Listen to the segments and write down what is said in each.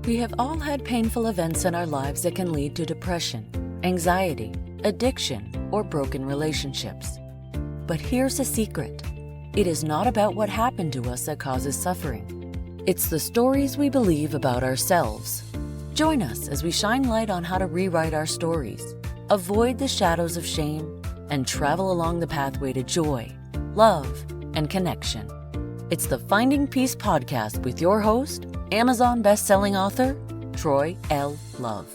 We have all had painful events in our lives that can lead to depression, anxiety, addiction, or broken relationships. But here's a secret. It is not about what happened to us that causes suffering. It's the stories we believe about ourselves. Join us as we shine light on how to rewrite our stories, avoid the shadows of shame, and travel along the pathway to joy, love, and connection. It's the Finding Peace podcast with your host, Amazon best-selling author, Troy L. Love.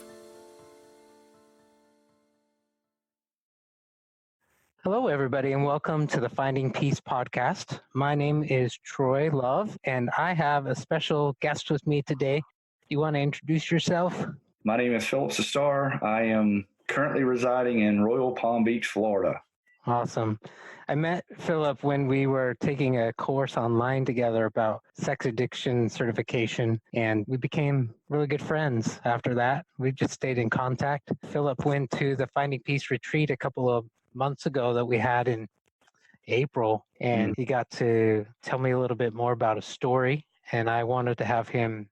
Hello, everybody, and welcome to the Finding Peace podcast. My name is Troy Love, and I have a special guest with me today. Do you want to introduce yourself? My name is Sustar. I am currently residing in Royal Palm Beach, Florida. Awesome. I met Philip when we were taking a course online together about sex addiction certification, and we became really good friends after that. We just stayed in contact. Philip went to the Finding Peace retreat a couple of months ago that we had in April, and he got to tell me a little bit more about a story, and I wanted to have him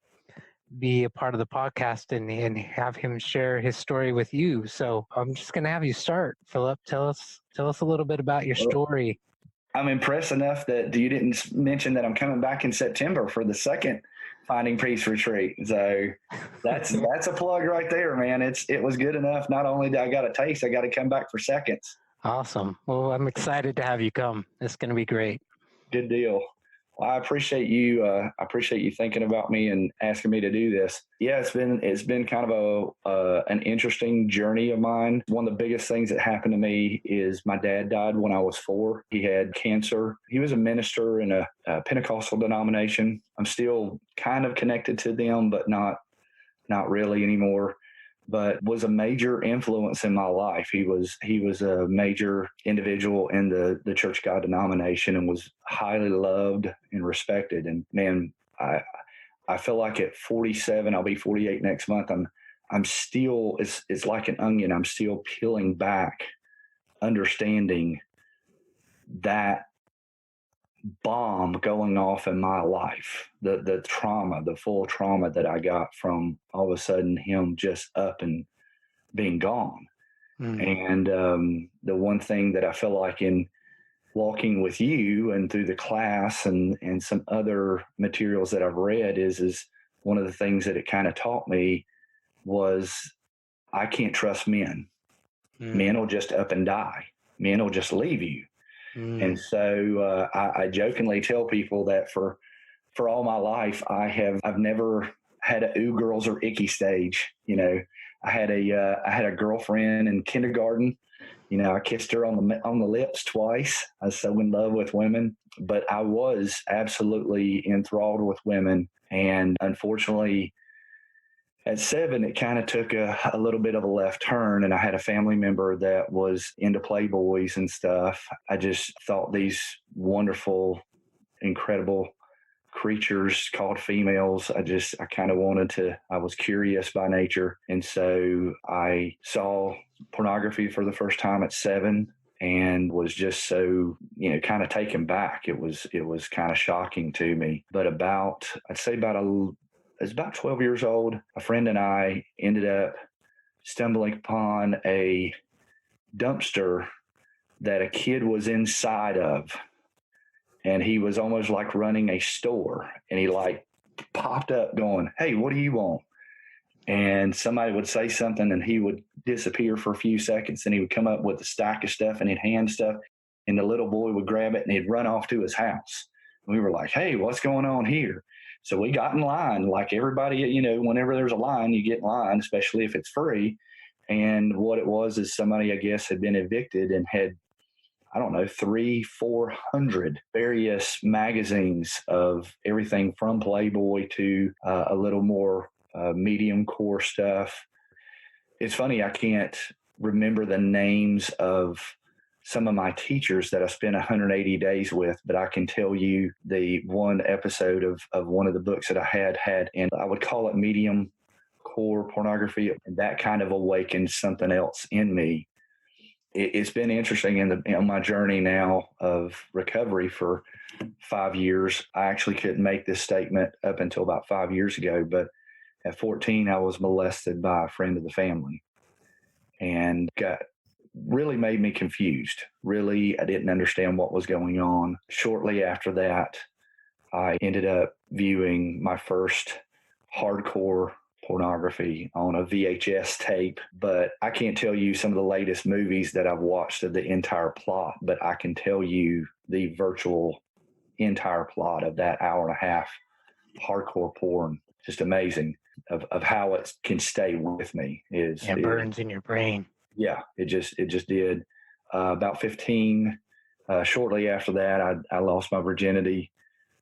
be a part of the podcast and have him share his story with you. So I'm just going to have you start, Philip. Tell us a little bit about your story. I'm impressed enough that you didn't mention that I'm coming back in September for the second Finding Peace retreat. So that's a plug right there, man. It was good enough. Not only did I got a taste, I got to come back for seconds. Awesome. Well, I'm excited to have you come. It's going to be great. Good deal. Well, I appreciate you. I appreciate you thinking about me and asking me to do this. Yeah, it's been kind of an interesting journey of mine. One of the biggest things that happened to me is my dad died when I was 4. He had cancer. He was a minister in a Pentecostal denomination. I'm still kind of connected to them, but not really anymore. But was a major influence in my life. He was a major individual in the Church of God denomination and was highly loved and respected. And man, I feel like at 47, I'll be 48 next month. I'm still, it's like an onion. I'm still peeling back, understanding that bomb going off in my life, the trauma, the full trauma that I got from all of a sudden him just up and being gone. And the one thing that I feel like in walking with you and through the class and some other materials that I've read is one of the things that it kind of taught me was I can't trust men. Men will just up and die. Men will just leave you. And so I jokingly tell people that for all my life, I've never had a ooh girls or icky stage. You know, I had a girlfriend in kindergarten. You know, I kissed her on the lips twice. I was so in love with women, but I was absolutely enthralled with women. And unfortunately, at 7, it kind of took a little bit of a left turn, and I had a family member that was into Playboys and stuff. I just thought these wonderful, incredible creatures called females. I kind of I was curious by nature. And so I saw pornography for the first time at 7 and was just so, kind of taken back. It was kind of shocking to me. But I was about 12 years old. A friend and I ended up stumbling upon a dumpster that a kid was inside of. And he was almost like running a store. And he like popped up going, "Hey, what do you want?" And somebody would say something and he would disappear for a few seconds. And he would come up with a stack of stuff and he'd hand stuff. And the little boy would grab it and he'd run off to his house. And we were like, "Hey, what's going on here?" So we got in line like everybody, whenever there's a line, you get in line, especially if it's free. And what it was is somebody, I guess, had been evicted and had, 300-400 various magazines of everything from Playboy to a little more medium core stuff. It's funny, I can't remember the names of some of my teachers that I spent 180 days with, but I can tell you the one episode of one of the books that I had, and I would call it medium core pornography. And that kind of awakened something else in me. It's been interesting in my journey now of recovery for 5 years. I actually couldn't make this statement up until about 5 years ago, but At 14, I was molested by a friend of the family and really made me confused. Really, I didn't understand what was going on. Shortly after that, I ended up viewing my first hardcore pornography on a VHS tape, but I can't tell you some of the latest movies that I've watched of the entire plot, but I can tell you the virtual entire plot of that hour and a half hardcore porn. Just amazing of how it can stay with me. It burns in your brain. Yeah, it just did. About 15, shortly after that, I lost my virginity.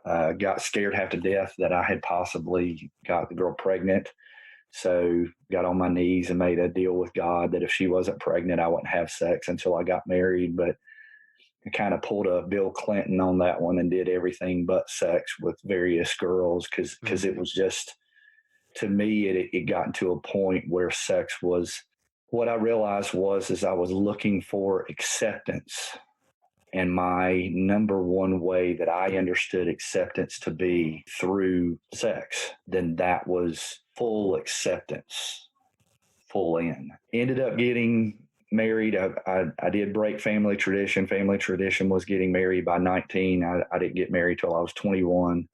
Got scared half to death that I had possibly got the girl pregnant. So got on my knees and made a deal with God that if she wasn't pregnant, I wouldn't have sex until I got married. But I kind of pulled a Bill Clinton on that one and did everything but sex with various girls because it was just, to me, it got to a point where sex was, what I realized is I was looking for acceptance. And my number one way that I understood acceptance to be through sex, then that was full acceptance, full in. Ended up getting married. I did break family tradition. Family tradition was getting married by 19. I didn't get married till I was 21.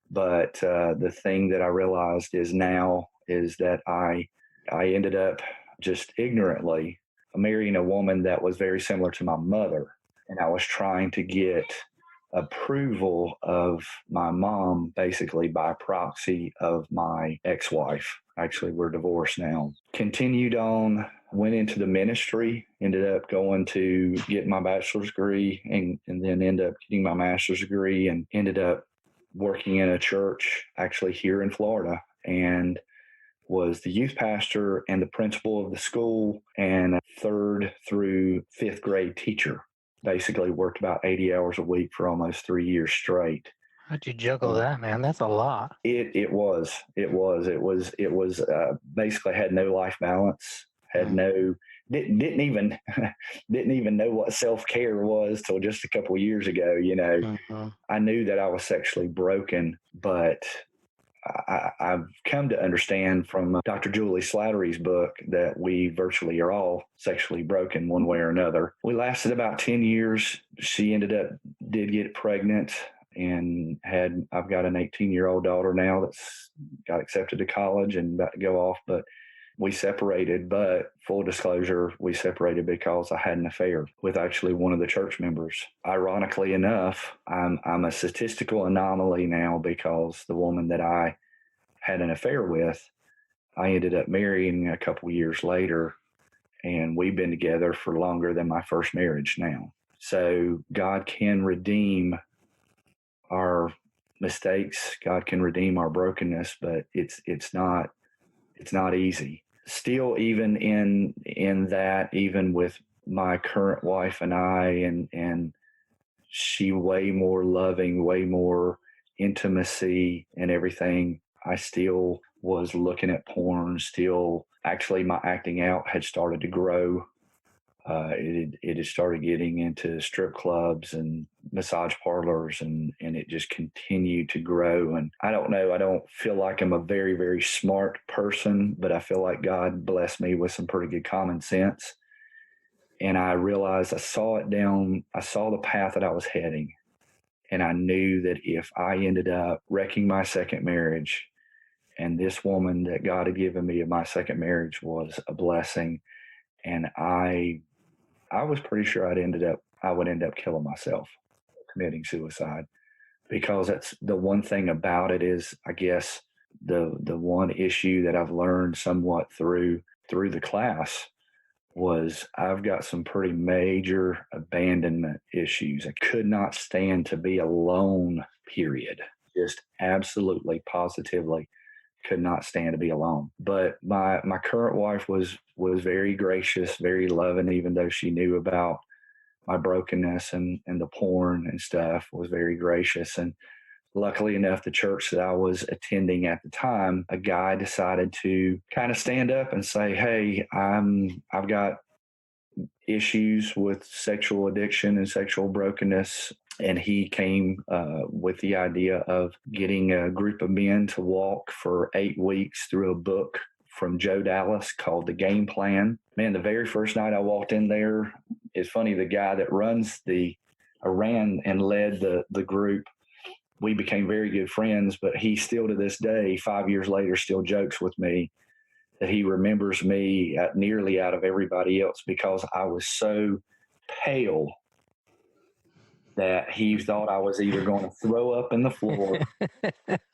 But the thing that I realized is that I ended up just ignorantly marrying a woman that was very similar to my mother. And I was trying to get approval of my mom basically by proxy of my ex-wife. Actually, we're divorced now. Continued on, went into the ministry, ended up going to get my bachelor's degree and then ended up getting my master's degree and ended up working in a church actually here in Florida and was the youth pastor and the principal of the school and a 3rd through 5th grade teacher. Basically worked about 80 hours a week for almost 3 years straight. How'd you juggle that, man? That's a lot. It was basically had no life balance, didn't even know what self-care was till just a couple of years ago. I knew that I was sexually broken, but I've come to understand from Dr. Julie Slattery's book that we virtually are all sexually broken one way or another. We lasted about 10 years. She did get pregnant and I've got an 18-year-old daughter now that's got accepted to college and about to go off, but we separated. But full disclosure, we separated because I had an affair with actually one of the church members. Ironically enough, I'm a statistical anomaly now because the woman that I had an affair with, I ended up marrying a couple years later, and we've been together for longer than my first marriage now. So God can redeem our mistakes. God can redeem our brokenness, but it's not easy. Still, even in that, even with my current wife and I, and she way more loving, way more intimacy and everything, I still was looking at porn. Still, actually, my acting out had started to grow. It had started getting into strip clubs and massage parlors, and it just continued to grow. And I don't know, I don't feel like I'm a very, very smart person, but I feel like God blessed me with some pretty good common sense. And I realized I saw the path that I was heading. And I knew that if I ended up wrecking my second marriage, and this woman that God had given me in my second marriage was a blessing, and I was pretty sure I would end up killing myself, committing suicide, because that's the one thing about it is, I guess, the one issue that I've learned somewhat through the class was I've got some pretty major abandonment issues. I could not stand to be alone, period. Just absolutely, positively could not stand to be alone. But my current wife was very gracious, very loving, even though she knew about my brokenness and the porn and stuff, was very gracious. And luckily enough, the church that I was attending at the time, a guy decided to kind of stand up and say, hey, I've got issues with sexual addiction and sexual brokenness. And he came with the idea of getting a group of men to walk for 8 weeks through a book from Joe Dallas called The Game Plan. Man, the very first night I walked in there, it's funny, the guy that ran and led the group, we became very good friends, but he still to this day, 5 years later, still jokes with me that he remembers me nearly out of everybody else because I was so pale that he thought I was either going to throw up in the floor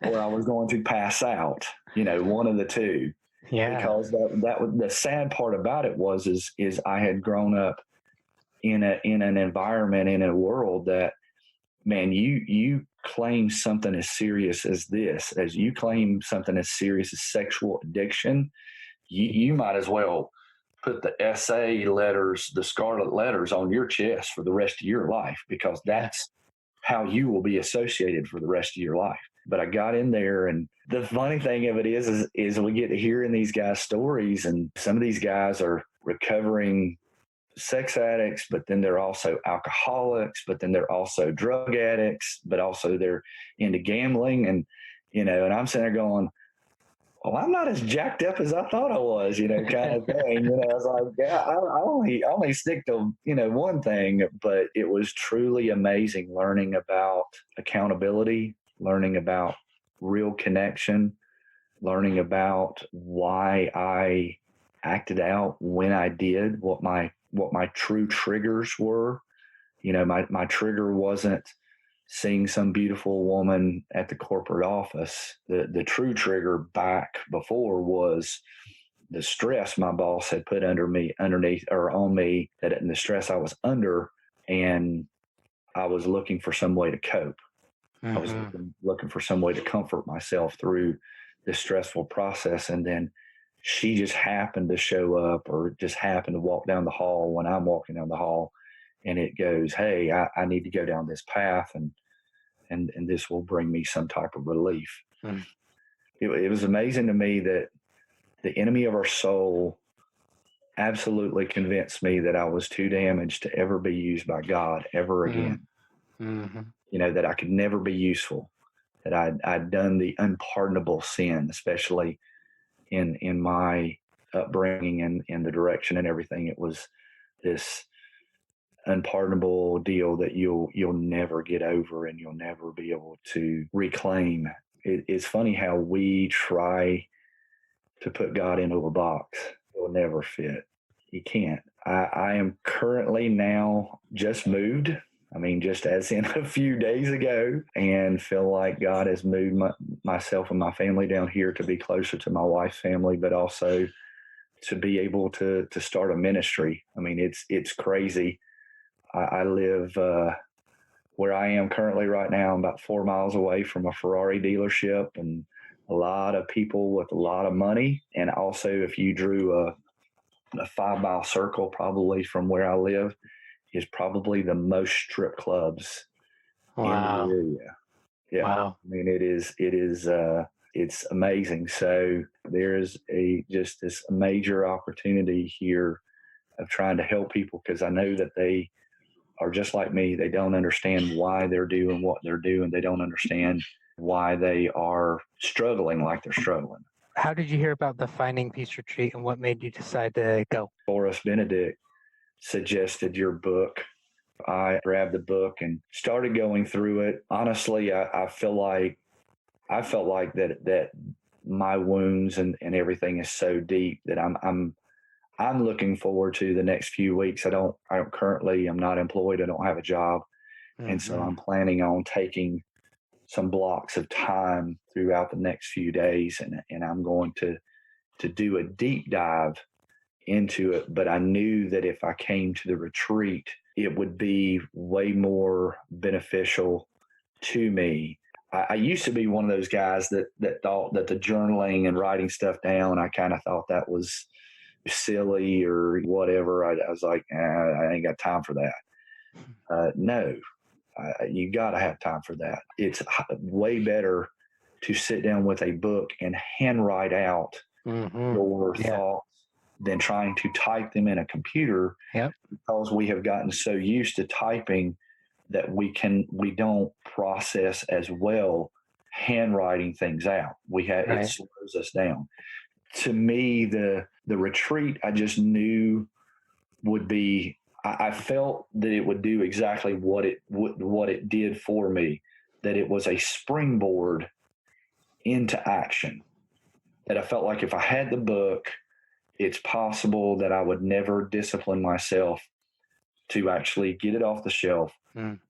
or I was going to pass out, one of the two. Yeah. Because that was the sad part about it is I had grown up in an environment, in a world that, man, you claim something as serious as this, as you claim something as serious as sexual addiction, you might as well put the SA letters, the scarlet letters on your chest for the rest of your life, because that's how you will be associated for the rest of your life. But I got in there, and the funny thing of it is we get to hearing these guys' stories, and some of these guys are recovering sex addicts, but then they're also alcoholics, but then they're also drug addicts, but also they're into gambling. And, and I'm sitting there going, well, I'm not as jacked up as I thought I was, kind of thing. I was like, yeah, I only stick to, one thing, but it was truly amazing learning about accountability, learning about real connection, learning about why I acted out when I did, what my true triggers were. My trigger wasn't seeing some beautiful woman at the corporate office. The true trigger back before was the stress my boss had put on me, that and the stress I was under, and I was looking for some way to cope. I was looking for some way to comfort myself through this stressful process. And then she just happened to show up, or just happened to walk down the hall when I'm walking down the hall, and it goes, hey, I need to go down this path, and this will bring me some type of relief. It was amazing to me that the enemy of our soul absolutely convinced me that I was too damaged to ever be used by God ever again. That I could never be useful, that I'd done the unpardonable sin, especially in my upbringing and in the direction and everything. It was this unpardonable deal that you'll never get over, and you'll never be able to reclaim. It's funny how we try to put God into a box. It will never fit. You can't. I am currently now just moved. Just as in a few days ago, and feel like God has moved myself and my family down here to be closer to my wife's family, but also to be able to start a ministry. It's crazy. I live where I am currently right now. I'm about 4 miles away from a Ferrari dealership, and a lot of people with a lot of money. And also, if you drew a 5-mile circle probably from where I live, is probably the most strip clubs in the area. Yeah. Wow. It's amazing. So there is just this major opportunity here of trying to help people, because I know that they are just like me. They don't understand why they're doing what they're doing. They don't understand why they are struggling like they're struggling. How did you hear about the Finding Peace Retreat, and what made you decide to go? Forrest Benedict suggested your book. I grabbed the book and started going through it. Honestly, I felt like that my wounds and everything is so deep that I'm looking forward to the next few weeks. I'm not employed. I don't have a job. And so I'm planning on taking some blocks of time throughout the next few days, and I'm going to do a deep dive into it. But I knew that if I came to the retreat, it would be way more beneficial to me. I used to be one of those guys that thought that the journaling and writing stuff down, I kind of thought that was silly or whatever. I was like, I ain't got time for that. No, you got to have time for that. It's way better to sit down with a book and handwrite out your thoughts than trying to type them in a computer, because we have gotten so used to typing that we don't process as well handwriting things out. It slows us down. To me, the retreat, I just knew would be, I felt that it would do exactly what it did for me, that it was a springboard into action, that I felt like if I had the book, it's possible that I would never discipline myself to actually get it off the shelf,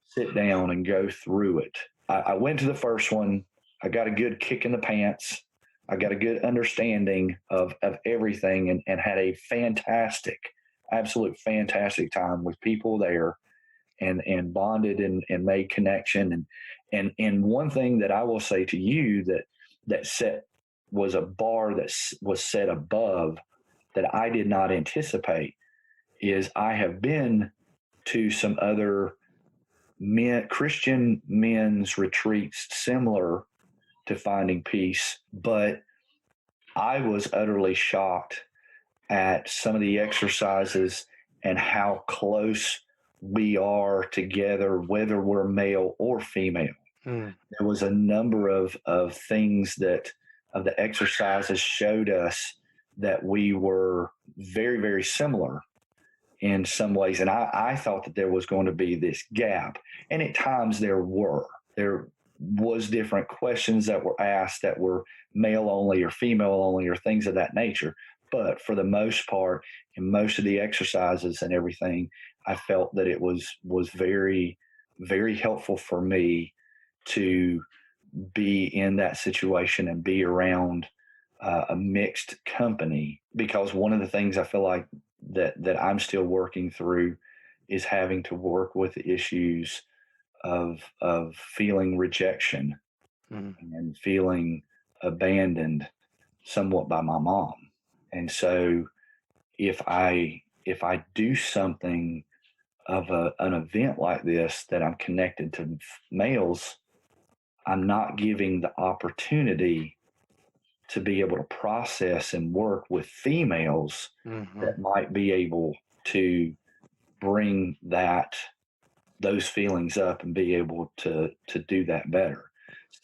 sit down and go through it. I went to the first one. I got a good kick in the pants. I got a good understanding of everything and had a absolute fantastic time with people there and bonded and made connection. And one thing that I will say to you that was a bar that was set above that I did not anticipate is I have been to some other Christian men's retreats similar to Finding Peace, but I was utterly shocked at some of the exercises and how close we are together, whether we're male or female. There was a number of things of the exercises showed us that we were very, very similar in some ways. And I thought that there was going to be this gap. And at times there was different questions that were asked that were male only or female only or things of that nature. But for the most part, in most of the exercises and everything, I felt that it was very, very helpful for me to be in that situation and be around a mixed company, because one of the things I feel like that I'm still working through is having to work with the issues of feeling rejection and feeling abandoned somewhat by my mom. And so if I do something of an event like this that I'm connected to males, I'm not giving the opportunity to be able to process and work with females that might be able to bring those feelings up and be able to do that better.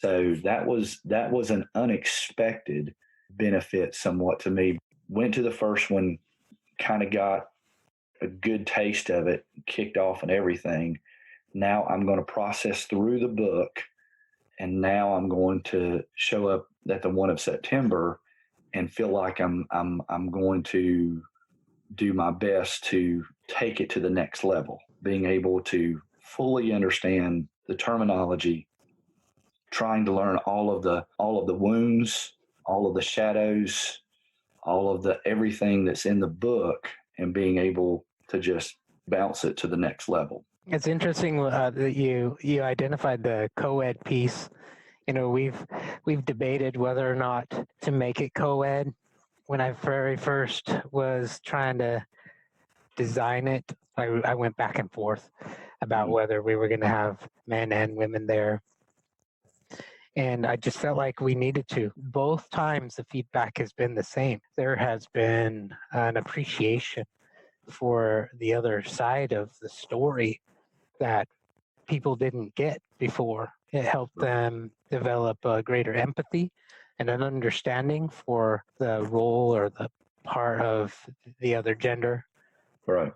So that was an unexpected benefit somewhat to me. Went to the first one, kind of got a good taste of it, kicked off and everything. Now I'm going to process through the book, and now I'm going to show up at the one of September and feel like I'm going to do my best to take it to the next level, being able to fully understand the terminology, trying to learn all of the wounds, all of the shadows, all of the everything that's in the book, and being able to just bounce it to the next level. It's interesting that you identified the co-ed piece. You know, we've debated whether or not to make it co-ed. When I very first was trying to design it, I went back and forth about whether we were going to have men and women there. And I just felt like we needed to. Both times the feedback has been the same. There has been an appreciation for the other side of the story that people didn't get before. It helped them develop a greater empathy and an understanding for the role or the part of the other gender. Right.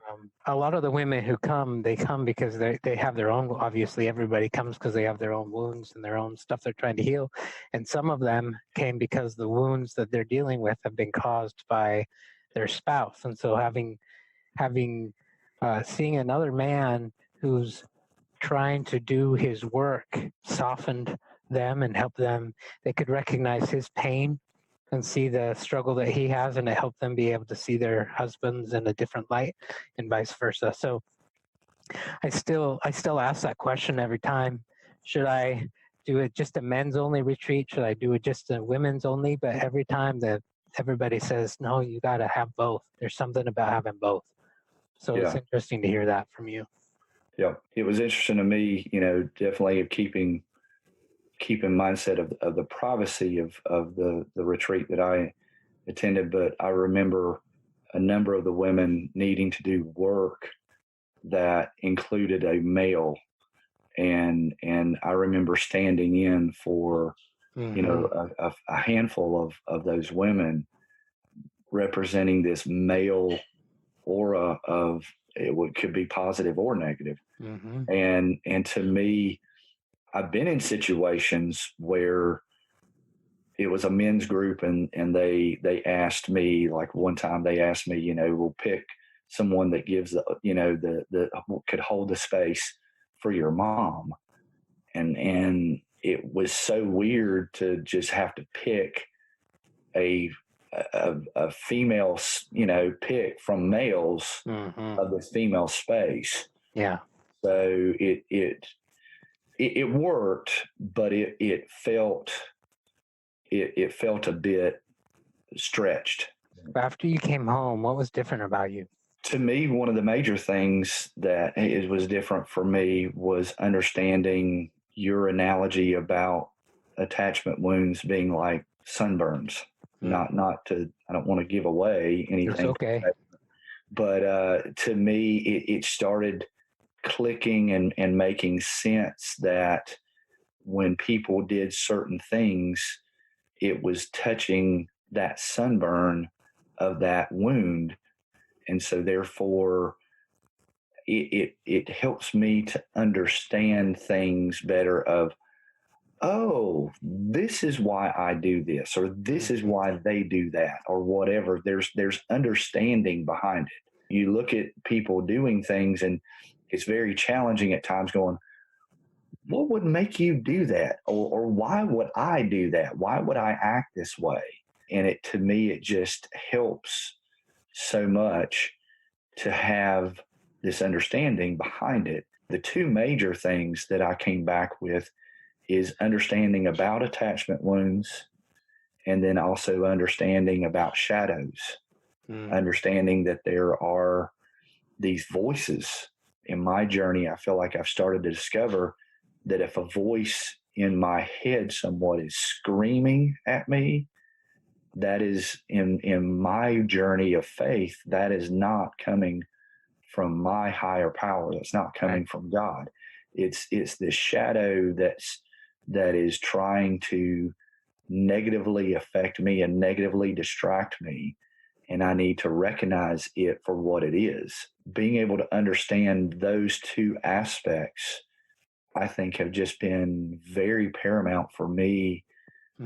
A lot of the women who come, they come because they have their own, obviously everybody comes because they have their own wounds and their own stuff they're trying to heal. And some of them came because the wounds that they're dealing with have been caused by their spouse. And so seeing another man who's trying to do his work softened them and helped them. They could recognize his pain and see the struggle that he has, and it helped them be able to see their husbands in a different light and vice versa. So I still ask that question every time. Should I do it just a men's only retreat? Should I do it just a women's only? But every time that everybody says, no, you got to have both. There's something about having both. So It's interesting to hear that from you. Yeah, it was interesting to me, definitely of keeping mindset of the privacy of the retreat that I attended. But I remember a number of the women needing to do work that included a male And I remember standing in for, Mm-hmm. a handful of those women, representing this male aura of could be positive or negative. Mm-hmm. And to me, I've been in situations where it was a men's group, and they asked me, like one time they asked me, we'll pick someone that gives the could hold the space for your mom. And it was so weird to just have to pick a female, pick from males Mm-hmm. of this female space. Yeah. So it worked, but it felt a bit stretched. After you came home, what was different about you? To me, one of the major things that was different for me was understanding your analogy about attachment wounds being like sunburns. Not to, I don't want to give away anything. It's okay. But to me, it started clicking and making sense that when people did certain things, it was touching that sunburn of that wound. And so therefore it helps me to understand things better of, oh, this is why I do this, or this is why they do that, or whatever. There's understanding behind it. You look at people doing things, and it's very challenging at times, going, what would make you do that? Or why would I do that? Why would I act this way? And to me, it just helps so much to have this understanding behind it. The two major things that I came back with is understanding about attachment wounds, and then also understanding about shadows, understanding that there are these voices. In my journey, I feel like I've started to discover that if a voice in my head somewhat is screaming at me, that is in my journey of faith, that is not coming from my higher power. That's not coming from God. It's this shadow that is trying to negatively affect me and negatively distract me. And I need to recognize it for what it is. Being able to understand those two aspects, I think, have just been very paramount for me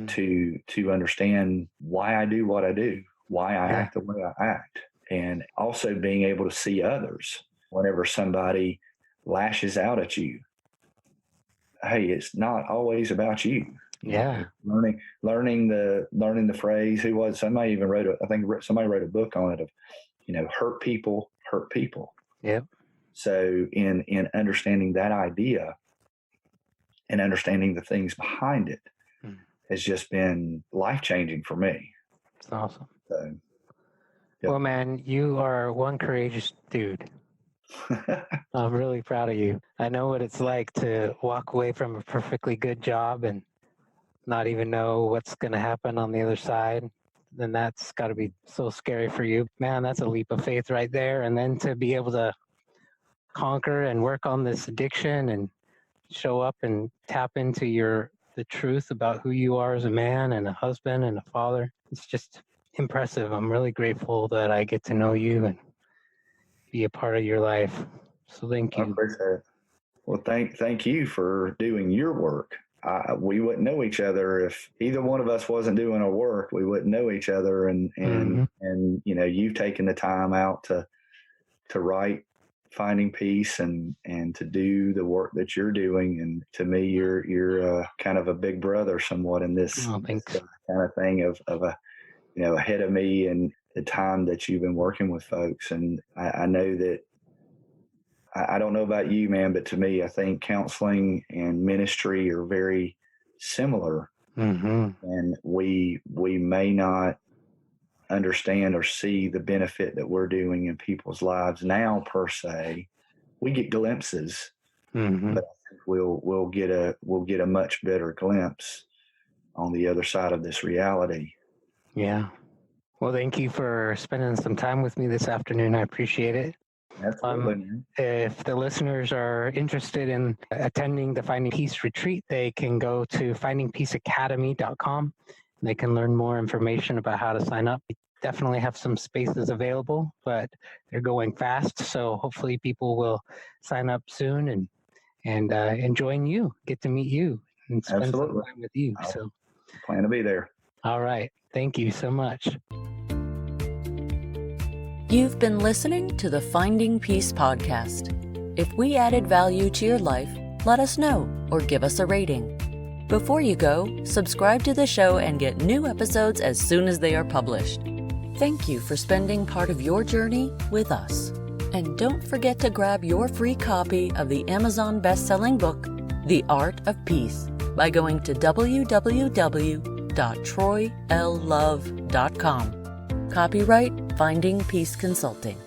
to understand why I do what I do, why I act the way I act. And also being able to see others whenever somebody lashes out at you. Hey, it's not always about you. Yeah. Learning the phrase. Who was somebody even wrote? I think somebody wrote a book on it of, hurt people hurt people. Yep. So in understanding that idea and understanding the things behind it has just been life-changing for me. It's awesome. So, well, man, you are one courageous dude. I'm really proud of you. I know what it's like to walk away from a perfectly good job and not even know what's going to happen on the other side. Then that's got to be so scary for you. Man, that's a leap of faith right there. And then to be able to conquer and work on this addiction and show up and tap into the truth about who you are as a man and a husband and a father. It's just impressive. I'm really grateful that I get to know you and be a part of your life. So thank you. I appreciate it. Well, thank you for doing your work. We wouldn't know each other if either one of us wasn't doing our work. We wouldn't know each other. And you've taken the time out to write Finding Peace and to do the work that you're doing. And to me, you're kind of a big brother somewhat in this, this kind of thing of a, ahead of me and the time that you've been working with folks. And I know that, I don't know about you, man, but to me, I think counseling and ministry are very similar. And we may not understand or see the benefit that we're doing in people's lives now per se. We get glimpses, but I think we'll get a much better glimpse on the other side of this reality. Yeah. Well, thank you for spending some time with me this afternoon. I appreciate it. Absolutely. Man. If the listeners are interested in attending the Finding Peace retreat, they can go to findingpeaceacademy.com. They can learn more information about how to sign up. We definitely have some spaces available, but they're going fast. So hopefully people will sign up soon and join you, get to meet you and spend some time with you. So plan to be there. All right. Thank you so much. You've been listening to the Finding Peace podcast. If we added value to your life, let us know or give us a rating. Before you go, subscribe to the show and get new episodes as soon as they are published. Thank you for spending part of your journey with us. And don't forget to grab your free copy of the Amazon best-selling book, The Art of Peace, by going to www.troylove.com. Copyright Finding Peace Consulting.